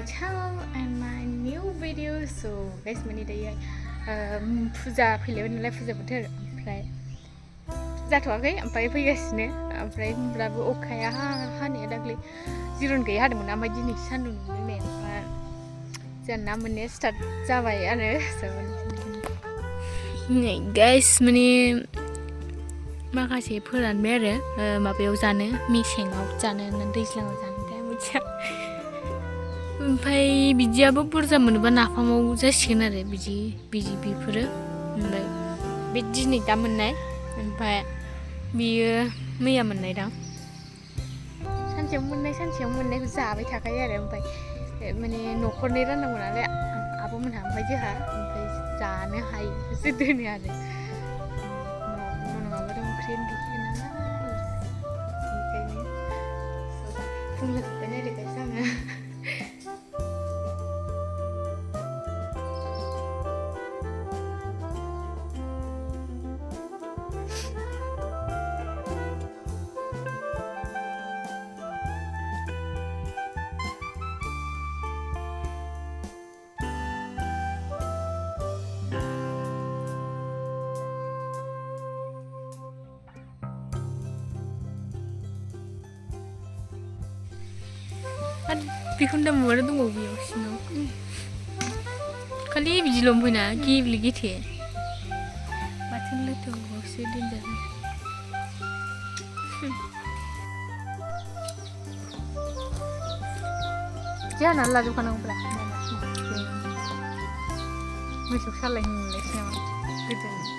channel and my new video. So guys, many day puja फैलायबाय नालाय puja बोथोर ओमफ्राय जाथ'वाखै ओमफ्राय फैगासिनो ओमफ्राय होमब्लाबो अखाया हानाया दाख्लै जिरन गैया हादोंमोन ओमफ्राय दिनै सान्दुं दुंदों ओमफ्राय जोंहा ना मोननाया स्टार्ट जाबाय आरो नै गाइस माने माखासे फोरानबाय आरो माबायाव जानो मेसेङाव जानो दैज्लाङाव जानो थाखाय मिथिया ओमफ्राय बिदियाबो बुरजा मोनोबा नाफामाव जासिगोन आरो बिदि बेफोरो ओमफ्राय बे दिनै दा मोननाय ओमफ्राय बियो मैया मोननाय दां सानसेयाव मोननायखौ जाबाय थाखायो आरो ओमफ्राय माने न'खरनै राननांगौ नालाय आब'मोनहा ओमफ्राय जोंहा ओमफ्राय जानो हायैखौसो दोनो आरो नङाबाथ' ओंख्रि उन्दुखायो नालाय ओंखायनो बुंलाजोब्बाय नायलायगासिनो आङो बेखौनो मोनो दंबावो बेयाव सिङाव खालि बिदिल' फैना गेब्ले गेथे बाथोन लोथोआवसो दोनजागोन जानानै लाजोबखानांगौब्रा मोसौ सालायहोनलायसै नामा गोदोनि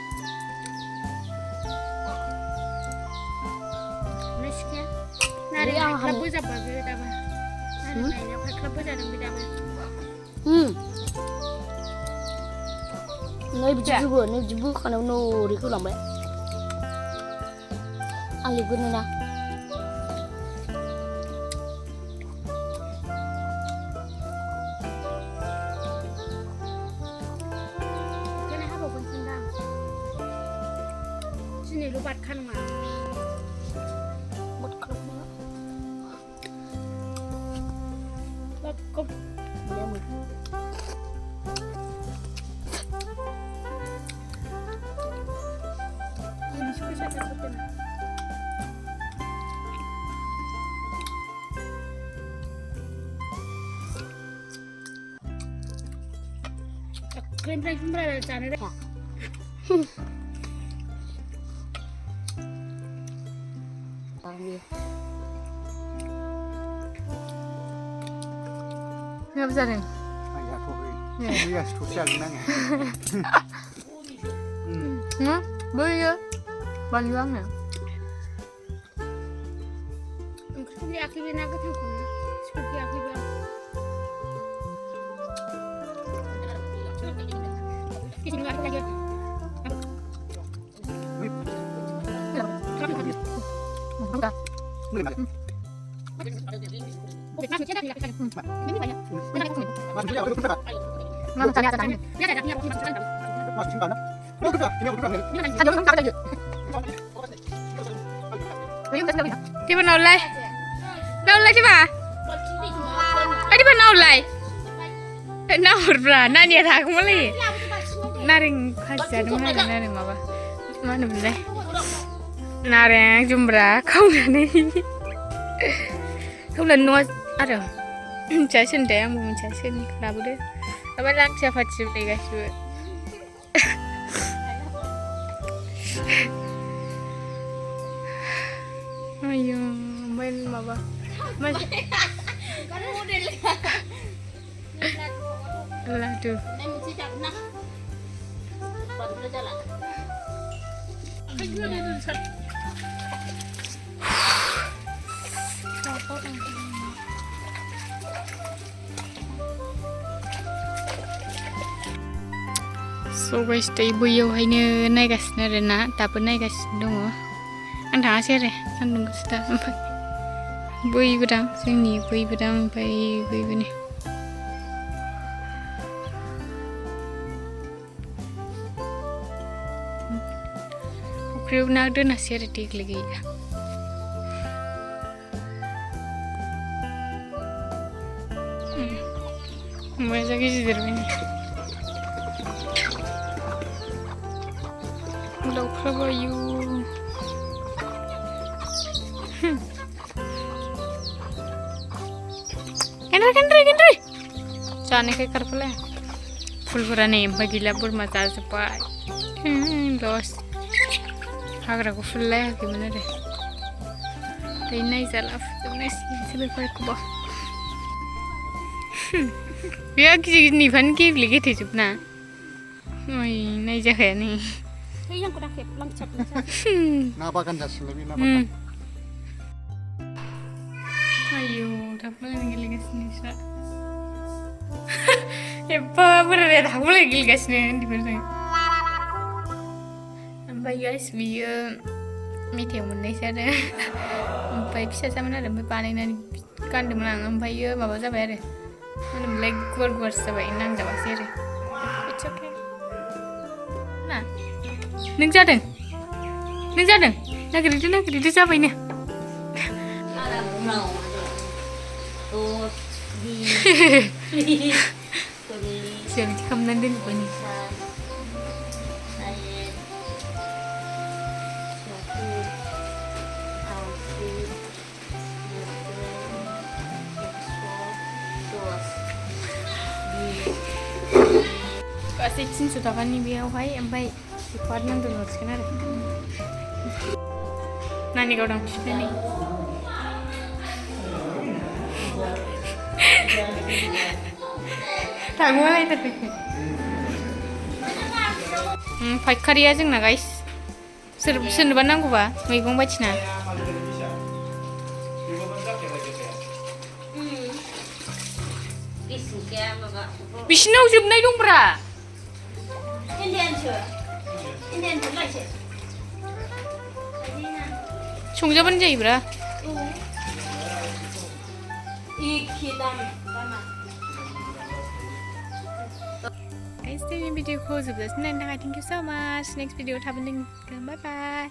मिथिखाया नारें हाख्लाबबो जाबाबो दाबा नारें हाख्लाबबो जादों बे दाबो नै बिदि बोखानायाव नोरै होलांबाय आं लिरगोनो ना दिनैल' बादखा नङा Krem-krem kumbra जानो रोङा Ngap जादों मैया सिथरसो जागोन आङो बैयो बानलु आंनो ओंख्रिखौ जायाखै बे ना गोथांखौनो संफैयाखैबो Đi vào nào lại? Đâu lại đi bà? Đi vào nào lại? Nào một bà, na nhà thằng không có gì. Na đừng khai ra đúng không? Na đừng mà bà. Mà nằm đây. Na đừng jumbra không là đi. Không lần nữa à rồi. Trái xin để em muốn trái xin là bữa đấy. Các bạn đang chơi phật chim này guys. Ayo, main apa? Mas. Lah tuh. So guys, tay बैयावहायनो नायगासिनो आरो ना दाबो नायगासिनो दङ आं थाङासै आरो सान्दुं गोसा ओमफ्राय बैबो दां जोंनि बैबो दां ओमफ्राय बैबोनि फुख्रियाव ना दोनासै आरो देग्लाय गैया Masa गिदिर बायनो दाउफ्राबो आयु केन्द्रे जानायखाय खारफालाय फुलफोरा नै ओमफ्राय गैला बोरमा जाजोब्बाय लस हाग्राखौ फुलायाखैमोन आरो दायो नायजाला फुजोबनांसिगोनसो बेफोरखौबो बेहा गिदिर गिदिरनिफ्रायनो गेब्लेगेथेजोबना ओइ नायजाखाया नै ना बागान जासिगोनलाय बे ना बागान आयौ थाबलायनो गेलेगासिनो बिस्रा एफा बोराया थाबलाय गेलेगासिनो उन्दैफोरजों ओमफ्राय गाइस बियो मेथाइयाव मोननायसो आरो ओमफ्राय फिसासामोन आरो ओमफ्राय बानायनानै गानदोंमोन आं ओमफ्रायो माबा जाबाय आरो होनोमोनलाय गुवार गुवारसो जाबाय नांजाबासै आरो इट्स अके ना नों जादों नागिरदो जाबायनो जों बिदि खालामनानै दोनजोब्बाय नै गासै 300 थाखानि बेयावहाय ओमफ्राय बेखौ आरो नांगौ हरसिगोन आरो नानि गावदां फिफाय नै थागौलायथारखै फायखारिया जोंना गाइस सोरनोबा नांगौबा मैगं बायदिसिना बिसिनाव जोबनाय दंब्रा संजाबानो जायोब्रा guys, दिनै भिडिअखौ जोबजासिम नायनो थाखाय थेंक इउ सो माच नेक्स्ट भिडिअ थाबैनो बाय बाय